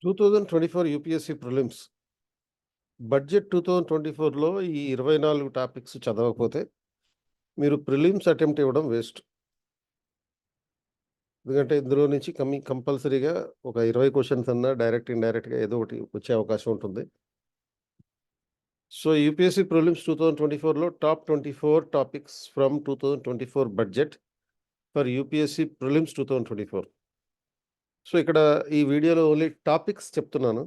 2024 UPSC prelims budget 2024లో ఈ 24 topics చదవకపోతే మీరు ప్రిలిమ్స్ అటెంప్ట్ ఇవ్వడం వేస్ట్. ఎందుకంటే ఇందులో నుంచి కంపల్సరీగా ఒక 20 క్వశ్చన్స్ అన్నా డైరెక్ట్, ఇండైరెక్ట్‌గా ఏదో ఒకటి వచ్చే అవకాశం ఉంటుంది. సో, యూపీఎస్సీ ప్రిలిమ్స్ 2024లో top 24 topics from 2024 budget for UPSC prelims 2024. So, ఇక్కడ ఈ వీడియోలో ఓన్లీ టాపిక్స్ చెప్తున్నాను.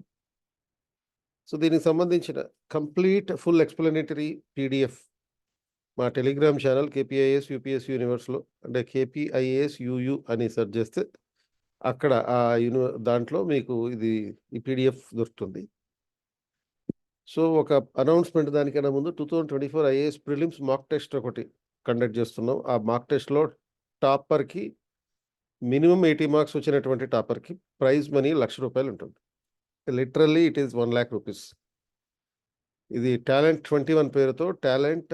సో, దీనికి సంబంధించిన ఫుల్ ఎక్స్‌ప్లనేటరీ పీడీఎఫ్ మా టెలిగ్రామ్ ఛానల్ కేపీఐఎస్ యూపీఎస్సీ యూనివర్స్‌లో, అంటే కేపీఐఏఎస్ యూయూ అని సెర్చ్ చేస్తే అక్కడ దాంట్లో మీకు ఈ పీడీఎఫ్ దొరుకుతుంది. సో, ఒక అనౌన్స్‌మెంట్ దానికన్నా ముందు 2024 ఐఏఎస్ ప్రిలిమ్స్ మాక్ టెస్ట్ ఒకటి కండక్ట్ చేస్తున్నాం. ఆ మాక్ టెస్ట్‌లో టాపర్‌కి మినిమమ్ 80 మార్క్స్ వచ్చినటువంటి టాపర్‌కి ప్రైజ్ మనీ ₹1,00,000 ఉంటుంది. Literally it is 1,00,000 rupees. ఇది టాలెంట్ 21 పేరుతో talent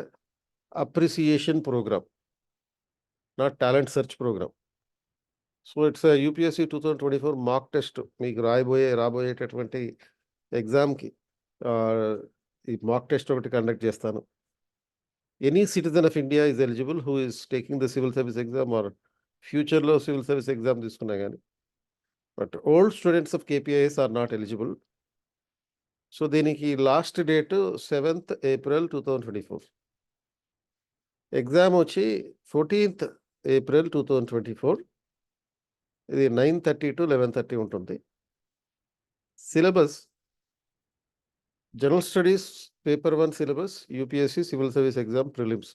appreciation programme, not talent search programme. So, it's UPSC 2024 mock test. మీకు రాబోయేటటువంటి ఎగ్జామ్‌కి ఈ మాక్ టెస్ట్ ఒకటి కండక్ట్ చేస్తాను. Any citizen of India is eligible who is taking the civil service exam or ఫ్యూచర్‌లో civil service exam తీసుకున్నా గానీ. But old students of KPIS are not eligible. So, దీనికి last date 7th April 2024. Exam వచ్చి 14th April 2024. ఇది 9:30 to 11:30 ఉంటుంది. Syllabus general studies paper 1 syllabus UPSC civil service exam prelims.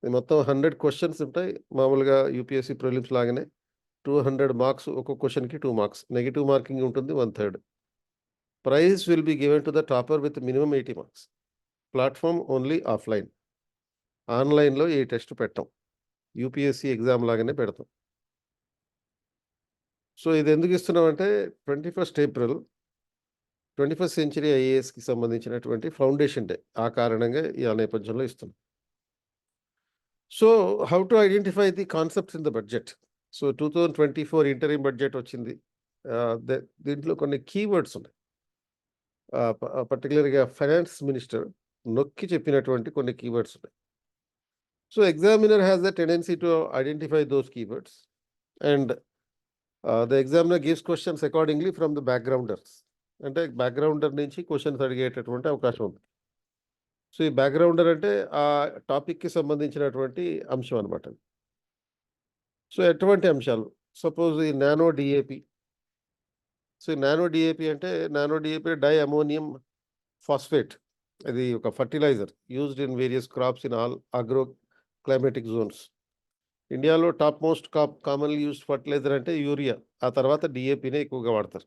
ఇది మొత్తం 100 questions ఉంటాయి. మామూలుగా యూపీఎస్సీ ప్రిలిమ్స్ లాగానే 200 మార్క్స్, ఒక్కొక్క క్వెషన్‌కి 2 మార్క్స్. నెగెటివ్ మార్కింగ్ ఉంటుంది 1/3. Prize will be given to the topper with minimum 80 marks. Platform only offline. ఆన్‌లైన్‌లో ఈ టెస్ట్ పెట్టం. యూపీఎస్సీ ఎగ్జామ్ లాగానే పెడతాం. సో, ఇది ఎందుకు ఇస్తున్నామంటే 21st ఏప్రిల్ 21st సెంచరీ ఐఏఎస్‌కి సంబంధించినటువంటి ఫౌండేషన్ డే. ఆ కారణంగా ఆ నేపథ్యంలో ఇస్తున్నాం. So, how to identify the concepts in the budget. So, 2024 interim budget వచ్చింది. దీంట్లో కొన్ని కీవర్డ్స్ ఉన్నాయి. పర్టిక్యులర్‌గా ఫైనాన్స్ మినిస్టర్ నొక్కి చెప్పినటువంటి కొన్ని కీవర్డ్స్ ఉన్నాయి. So, examiner has the tendency to identify those keywords and the examiner gives questions accordingly from the backgrounders. అంటే బ్యాక్‌గ్రౌండర్ నుంచి క్వెషన్స్ అడిగేటటువంటి అవకాశం ఉంది. సో, ఈ బ్యాక్‌గ్రౌండర్ అంటే ఆ టాపిక్‌కి సంబంధించినటువంటి అంశం అనమాట. సో, ఎటువంటి అంశాలు? సపోజ్ ఈ nano DAP. So, nano DAP అంటే డై అమోనియం ఫాస్ఫేట్. ఇది ఒక fertiliser used in various crops in all agro climatic zones. ఇండియాలో top most commonly used fertiliser అంటే యూరియా. ఆ తర్వాత డీఏపీనే ఎక్కువగా వాడతారు.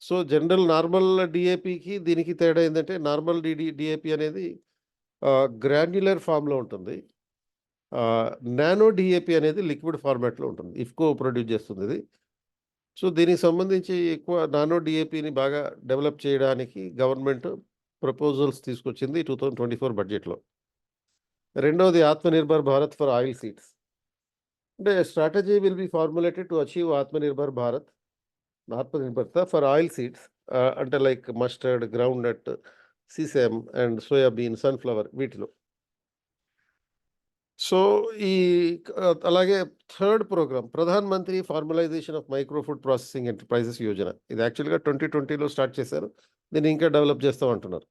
సో, నార్మల్ డీఏపీకి దీనికి తేడా ఏందంటే నార్మల్ డీఏపీ అనేది గ్రాన్యులర్ ఫార్మ్‌లో ఉంటుంది. నానో డీఏపీ అనేది లిక్విడ్ ఫార్మాట్‌లో ఉంటుంది. ఇఫ్కో ప్రొడ్యూస్ చేస్తుందిది. సో, దీనికి సంబంధించి ఎక్కువ నానో డీఏపీని బాగా డెవలప్ చేయడానికి గవర్నమెంట్ ప్రపోజల్స్ తీసుకొచ్చింది 2024 బడ్జెట్‌లో. రెండోది Atmanirbhar Bharat for oil seeds. అంటే strategy will be formulated to achieve Atmanirbhar Atmanirbharta for oil seeds. అంటే like mustard, groundnut, sesame and soyabean, sunflower వీటిలో. సో, అలాగే third programme Pradhan Mantri formalisation of micro food processing enterprises Yojana. ఇది యాక్చువల్‌గా 2020లో స్టార్ట్ చేశారు. దీన్ని ఇంకా డెవలప్ చేస్తాం అంటున్నారు.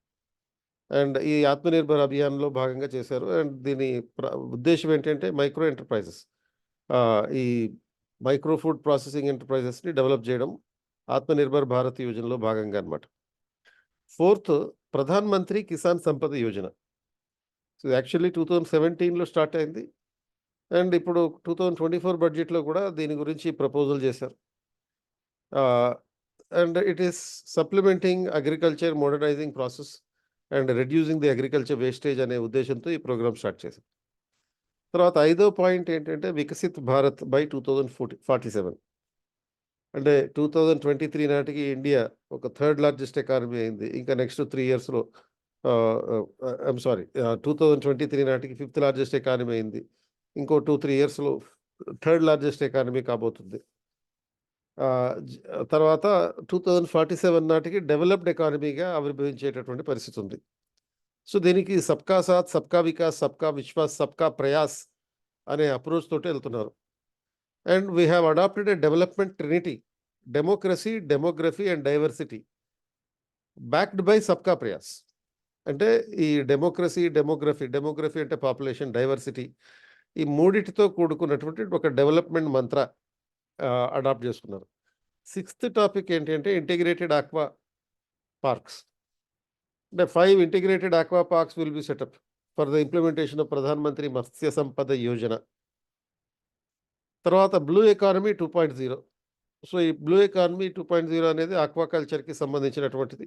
అండ్ ఈ ఆత్మనిర్భర్ అభియాన్‌లో భాగంగా చేశారు. అండ్ దీని ఉద్దేశ్యం ఏంటంటే మైక్రో ఎంటర్‌ప్రైజెస్, ఈ మైక్రో ఫుడ్ ప్రాసెసింగ్ ఎంటర్‌ప్రైజెస్‌ని డెవలప్ చేయడం ఆత్మనిర్భర్ భారత్ యోజనలో భాగంగా అన్నమాట. Fourth Pradhan Mantri Kisan Sampada Yojana. So, actually 2017లో స్టార్ట్ అయింది. అండ్ ఇప్పుడు 2024 బడ్జెట్‌లో కూడా దీని గురించి ప్రపోజల్ చేశారు. And it is supplementing agriculture modernising process and reducing the agriculture wastage అనే ఉద్దేశంతో ఈ ప్రోగ్రామ్ స్టార్ట్ చేశారు. తర్వాత ఐదో పాయింట్ ఏంటంటే వికసిత్ భారత్ బై 2047. అంటే 2023 నాటికి ఇండియా ఒక థర్డ్ లార్జెస్ట్ ఎకానమీ అయింది. ఇంకా నెక్స్ట్ 3 ఇయర్స్‌లో 2023 నాటికి ఫిఫ్త్ లార్జెస్ట్ ఎకానమీ అయింది. ఇంకో 2, 3 ఇయర్స్‌లో థర్డ్ లార్జెస్ట్ ఎకానమీ కాబోతుంది. తర్వాత 2047 నాటికి డెవలప్డ్ ఎకానమీగా ఆవిర్భవించేటటువంటి పరిస్థితి ఉంది. సో, దీనికి సబ్కా సాత్, సబ్కా వికాస్, సబ్కా విశ్వాస్, సబ్కా ప్రయాస్ అనే అప్రోచ్ తోటి వెళ్తున్నారు. And we have adapted a development trinity, democracy, demography and diversity backed by Sabka Prayas. అంటే ఈ డెమోగ్రఫీ అంటే పాపులేషన్, డైవర్సిటీ, ఈ మూడిటితో కూడుకున్నటువంటి ఒక డెవలప్మెంట్ మంత్ర అడాప్ట్ చేసుకున్నారు. 6th టాపిక్ ఏంటి అంటే ఇంటిగ్రేటెడ్ ఆక్వా పార్క్స్. అంటే 5 integrated aqua parks will be setup for the implementation of Pradhan Mantri Matsya Sampada Yojana. తర్వాత బ్లూ ఎకానమీ 2.0. సో, ఈ బ్లూ ఎకానమీ 2.0 అనేది ఆక్వాకల్చర్‌కి సంబంధించినటువంటిది.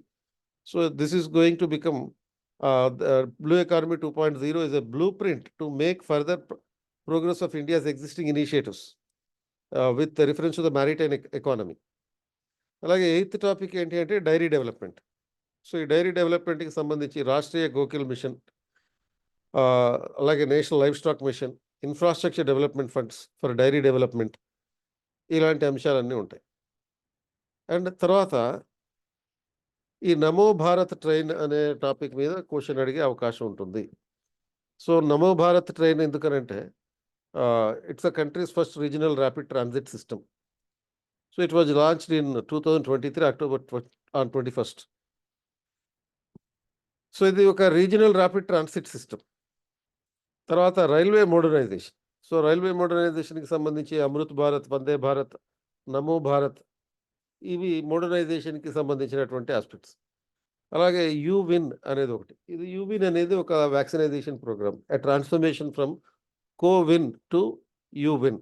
So, this is going to become the blue economy 2.0 is a blue print to make further progress of India's existing initiatives with reference to the maritime economy. అలాగే 8th topic ఏంటి అంటే dairy development. So, ఈ dairy డెవలప్మెంట్‌కి సంబంధించి Rashtriya Gokul mission, అలాగే national livestock mission, infrastructure development funds for dairy development, ఇలాంటి అంశాలన్నీ ఉంటాయి. అండ్ తర్వాత ఈ నమో భారత్ ట్రైన్ అనే టాపిక్ మీద క్వెషన్ అడిగే అవకాశం ఉంటుంది. సో, నమో భారత్ ట్రైన్ ఎందుకనంటే it's a country's first regional rapid transit system. So, it was launched in 2023 October 21st. So, ఇది ఒక రీజనల్ ర్యాపిడ్ ట్రాన్సిట్ సిస్టమ్. తర్వాత రైల్వే మోడర్నైజేషన్. సో, రైల్వే మోడర్నైజేషన్‌కి సంబంధించి అమృత్ భారత్, వందే భారత్, నమో భారత్, ఇవి మోడర్నైజేషన్‌కి సంబంధించినటువంటి ఆస్పెక్ట్స్. అలాగే యూవిన్ అనేది ఒకటి. ఇది యూవిన్ అనేది ఒక vaccination programme. A transformation from CoWIN to యూవిన్.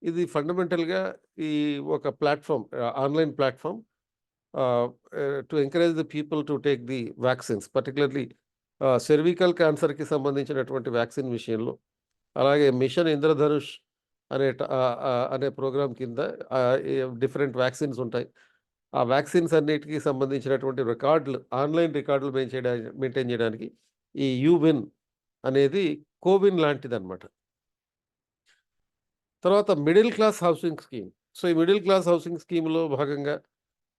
ఇది ఫండమెంటల్‌గా ఈ ఒక platform, online platform to encourage the people to take the vaccines. పర్టిక్యులర్‌లీ సెర్వికల్ క్యాన్సర్‌కి సంబంధించినటువంటి వ్యాక్సిన్ విషయంలో. అలాగే మిషన్ ఇంద్రధనుష్ అనే ప్రోగ్రామ్ కింద డిఫరెంట్ వ్యాక్సిన్స్ ఉంటాయి. ఆ వ్యాక్సిన్స్ అన్నిటికి సంబంధించినటువంటి ఆన్‌లైన్ రికార్డులు మెయింటైన్ చేయడానికి ఈ యూవిన్ అనేది కోవిన్ లాంటిదనమాట. తర్వాత middle class housing scheme. So, ఈ మిడిల్ క్లాస్ హౌసింగ్ స్కీమ్‌లో భాగంగా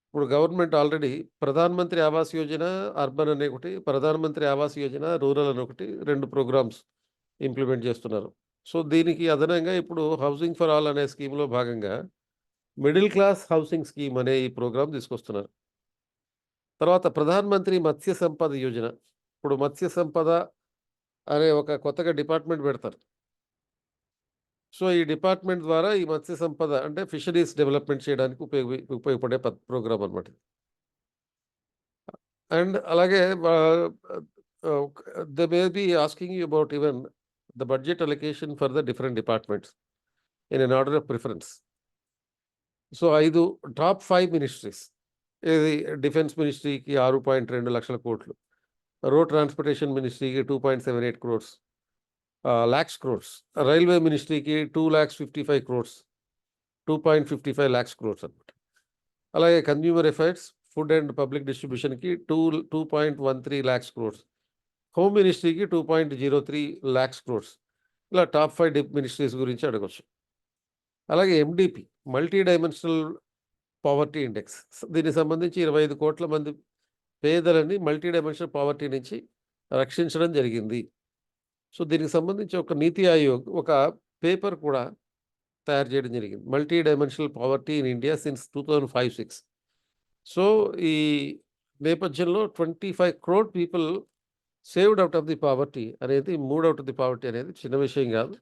ఇప్పుడు government already Pradhan Mantri Awas Yojana urban అనే ఒకటి, ప్రధాన్ మంత్రి ఆవాస్ యోజన రూరల్ అని ఒకటి, 2 ప్రోగ్రామ్స్ ఇంప్లిమెంట్ చేస్తున్నారు. సో, దీనికి అదనంగా ఇప్పుడు హౌసింగ్ ఫర్ ఆల్ అనే స్కీమ్‌లో భాగంగా మిడిల్ క్లాస్ హౌసింగ్ స్కీమ్ అనే ఈ ప్రోగ్రామ్ తీసుకొస్తున్నారు. తర్వాత ప్రధాన్ మంత్రి మత్స్య సంపద యోజన. ఇప్పుడు మత్స్య సంపద అనే ఒక కొత్తగా డిపార్ట్మెంట్ పెడతారు. సో, ఈ డిపార్ట్మెంట్ ద్వారా ఈ మత్స్య సంపద అంటే ఫిషరీస్ డెవలప్‌మెంట్ చేయడానికి ఉపయోగపడే ప్రోగ్రామ్ అనమాట. అండ్ అలాగే they may be asking you about even the budget allocation for the different departments in an order of preference. So, 5 ministries. ఇది డిఫెన్స్ మినిస్ట్రీకి 6.2 లక్షల కోట్లు. రోడ్ ట్రాన్స్‌పోర్టేషన్ మినిస్ట్రీకి 2.78 క్రోర్స్. లాక్స్ క్రోర్స్. రైల్వే మినిస్ట్రీకి 2,55 క్రోర్స్. 2.55 లాక్స్ క్రోర్స్ అనమాట. అలాగే consumer affairs, food and public డిస్ట్రిబ్యూషన్‌కి 2.13 లాక్స్ క్రోర్స్. హోమ్ మినిస్ట్రీకి 2.03 లాక్స్ క్రోర్స్. ఇలా టాప్ 5 మినిస్ట్రీస్ గురించి అడగొచ్చు. అలాగే MDP, multi dimensional poverty index. దీనికి సంబంధించి 25 కోట్ల మంది పేదలని మల్టీ డైమెన్షనల్ పావర్టీ నుంచి రక్షించడం జరిగింది. సో, దీనికి సంబంధించి ఒక నీతి ఆయోగ్ ఒక పేపర్ కూడా తయారు చేయడం జరిగింది. Multi dimensional poverty in India since 2005-6. So, ఈ నేపథ్యంలో 25 crore people saved out of the poverty అనేది, move out of the poverty అనేది చిన్న విషయం కాదు.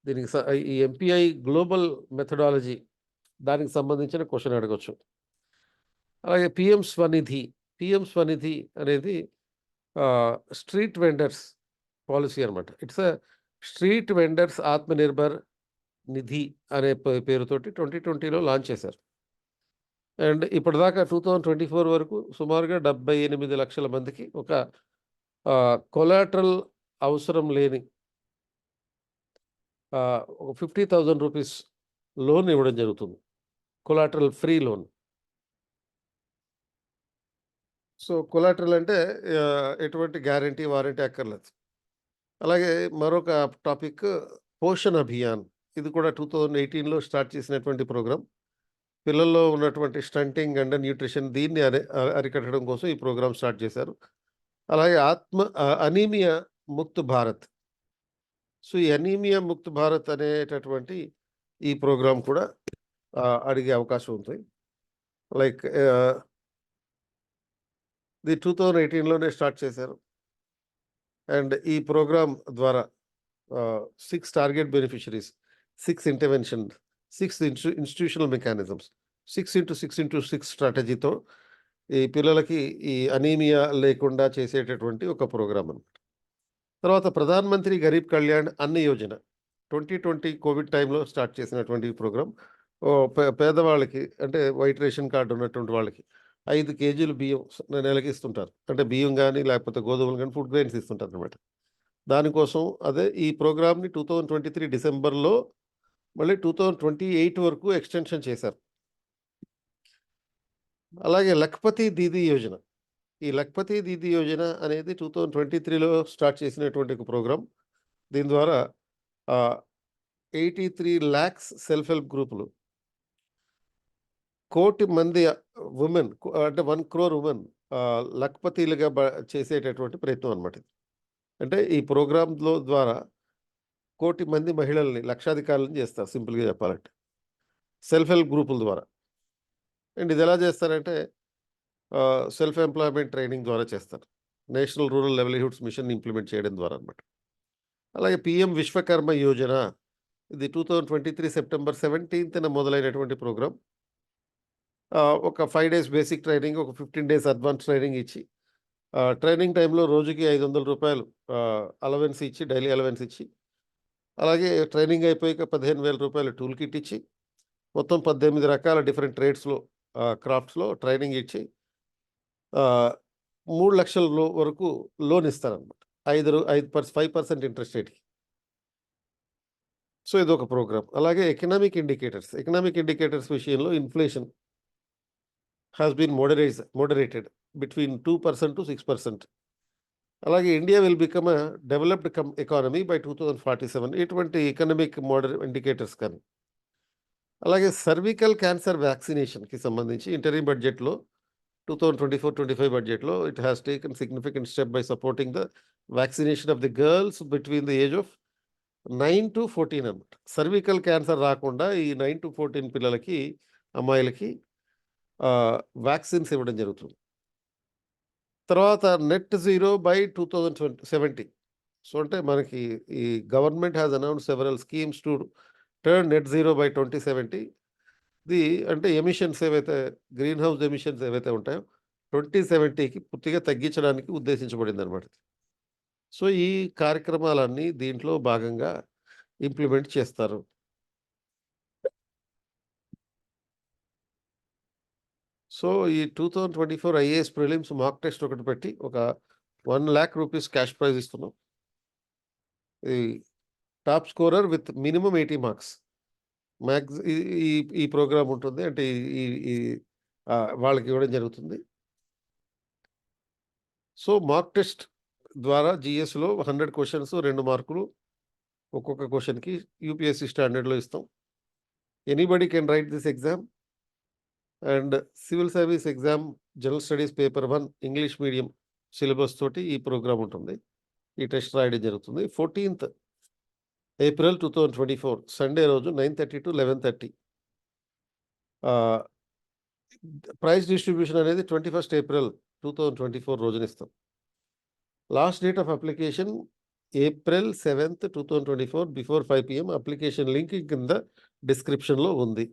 దీనికి ఈ ఎంపీఐ గ్లోబల్ మెథడాలజీ దానికి సంబంధించిన క్వెషన్ అడగొచ్చు. అలాగే పీఎం స్వనిధి అనేది స్ట్రీట్ వెండర్స్ పాలిసీ అనమాట. It's a street vendors Atmanirbhar Nidhi అనే పేరుతోటి 2020లో లాంచ్ చేశారు. అండ్ ఇప్పటిదాకా 2024 వరకు సుమారుగా 78 లక్షల మందికి ఒక కొలాటరల్ అవసరం లేని ఒక 50,000 రూపీస్ లోన్ ఇవ్వడం జరుగుతుంది. Collateral free loan. So, collateral అంటే ఎటువంటి గ్యారంటీ, వారంటీ అక్కర్లేదు. అలాగే మరొక టాపిక్ పోషణ్ అభియాన్. ఇది కూడా 2018లో స్టార్ట్ చేసినటువంటి ప్రోగ్రామ్. పిల్లల్లో ఉన్నటువంటి స్టంటింగ్ అండ్ న్యూట్రిషన్ దీన్ని అరికట్టడం కోసం ఈ ప్రోగ్రామ్ స్టార్ట్ చేశారు. అలాగే అనీమియా ముక్త్ భారత్. సో, ఈ అనీమియా ముక్త్ భారత్ అనేటటువంటి ఈ ప్రోగ్రామ్ కూడా అడిగే అవకాశం ఉంది. లైక్ ఇది 2018లోనే స్టార్ట్ చేశారు. అండ్ ఈ ప్రోగ్రామ్ ద్వారా 6 target beneficiaries, 6 intervention, 6 institutional mechanisms, 6x6x6 స్ట్రాటజీతో ఈ పిల్లలకి ఈ అనీమియా లేకుండా చేసేటటువంటి ఒక ప్రోగ్రామ్ అన్నమాట. తర్వాత ప్రధాన్ మంత్రి గరీబ్ కళ్యాణ్ అన్న యోజన 2020 కోవిడ్ టైంలో స్టార్ట్ చేసినటువంటి ఈ ప్రోగ్రామ్. పేదవాళ్ళకి అంటే వైట్ రేషన్ కార్డు ఉన్నటువంటి వాళ్ళకి 5 కేజీలు బియ్యం నెలకి ఇస్తుంటారు. అంటే బియ్యం కానీ లేకపోతే గోధుమలు కానీ ఫుడ్ గ్రెయిన్స్ ఇస్తుంటారు అనమాట. దానికోసం అదే ఈ ప్రోగ్రామ్ని 2023 డిసెంబర్లో మళ్ళీ 2028 వరకు ఎక్స్టెన్షన్ చేశారు. అలాగే లఖ్పతి దీదీ యోజన. ఈ లఖ్పతి దీదీ యోజన అనేది 2023లో స్టార్ట్ చేసినటువంటి ఒక ప్రోగ్రామ్. దీని ద్వారా 83 lakhs సెల్ఫ్ హెల్ప్ గ్రూపులు, 1 కోటి మంది ఉమెన్ అంటే 1 crore ఉమెన్ లఖ్పతిలుగా చేసేటటువంటి ప్రయత్నం అనమాట ఇది. అంటే ఈ ప్రోగ్రామ్లో ద్వారా 1 కోటి మంది మహిళల్ని లక్షాధికారులను చేస్తారు సింపుల్గా చెప్పాలంటే సెల్ఫ్ హెల్ప్ గ్రూపుల ద్వారా. అండ్ ఇది ఎలా చేస్తారంటే సెల్ఫ్ ఎంప్లాయ్మెంట్ ట్రైనింగ్ ద్వారా చేస్తారు. National rural livelihoods mission implement చేయడం ద్వారా అనమాట. అలాగే పిఎం విశ్వకర్మ యోజన ఇది 2023 సెప్టెంబర్ 17న మొదలైనటువంటి ప్రోగ్రామ్. ఒక 5 days బేసిక్ ట్రైనింగ్, ఒక 15 days అడ్వాన్స్ ట్రైనింగ్ ఇచ్చి ట్రైనింగ్ టైంలో రోజుకి ₹500 అలవెన్స్ ఇచ్చి, డైలీ అలవెన్స్ ఇచ్చి, అలాగే ట్రైనింగ్ అయిపోయాక ₹15,000 టూల్ కిట్ ఇచ్చి, మొత్తం 18 రకాల డిఫరెంట్ ట్రేడ్స్లో క్రాఫ్ట్స్లో ట్రైనింగ్ ఇచ్చి 3 లక్షల వరకు లోన్ ఇస్తారనమాట. 5% ఇంట్రెస్ట్ రేట్కి. సో, ఇదొక ప్రోగ్రామ్. అలాగే ఎకనామిక్ ఇండికేటర్స్ విషయంలో inflation has been moderated between 2% to 6%. అలాగే India will become a developed economy by 2047. ఇటువంటి ఎకనామిక్ ఇండికేటర్స్ కానీ. అలాగే సర్వికల్ క్యాన్సర్ వ్యాక్సినేషన్కి సంబంధించి ఇంటరిమ్ బడ్జెట్లో 2024-25 బడ్జెట్లో it has taken significant step by supporting the vaccination of the girls between the age of 9 to 14 అనమాట. Cervical cancer రాకుండా ఈ 9 to 14 పిల్లలకి, అమ్మాయిలకి వ్యాక్సిన్స్ ఇవ్వడం జరుగుతుంది. తర్వాత నెట్ జీరో బై 2070. సో, అంటే మనకి ఈ government has announce several schemes to turn net zero by 2070. ఇది అంటే ఎమిషన్స్ ఏవైతే గ్రీన్ హౌస్ ఎమిషన్స్ ఏవైతే ఉంటాయో 2070కి పూర్తిగా తగ్గించడానికి ఉద్దేశించబడింది అనమాట. సో, ఈ కార్యక్రమాలన్నీ దీంట్లో భాగంగా ఇంప్లిమెంట్ చేస్తారు. సో, ఈ 2024 ఐఏఎస్ ప్రిలిమ్స్ మాక్ టెస్ట్ ఒకటి పెట్టి ఒక ₹1,00,000 క్యాష్ ప్రైజ్ ఇస్తున్నాం. ఈ top scorer with minimum 80 marks ఈ ప్రోగ్రామ్ ఉంటుంది. అంటే ఈ వాళ్ళకి ఇవ్వడం జరుగుతుంది. సో, మాక్ టెస్ట్ ద్వారా జీఎస్లో 100 క్వశ్చన్స్ 2 మార్కులు ఒక్కొక్క క్వశ్చన్కి యూపీఎస్సీ స్టాండర్డ్లో ఇస్తాం. Anybody can write this exam. And civil service exam general studies paper 1 English medium syllabus తోటి ఈ ప్రోగ్రామ్ ఉంటుంది. ఈ టెస్ట్ రాయడం జరుగుతుంది. 14th ఏప్రిల్ 2024 సండే రోజు 9:30 to 11:30. ప్రైజ్ డిస్ట్రిబ్యూషన్ అనేది 21st ఏప్రిల్ 2024 రోజున ఇస్తాం. Last date of application April 7th, 2024 before 5 PM. Application link కింద డిస్క్రిప్షన్లో ఉంది.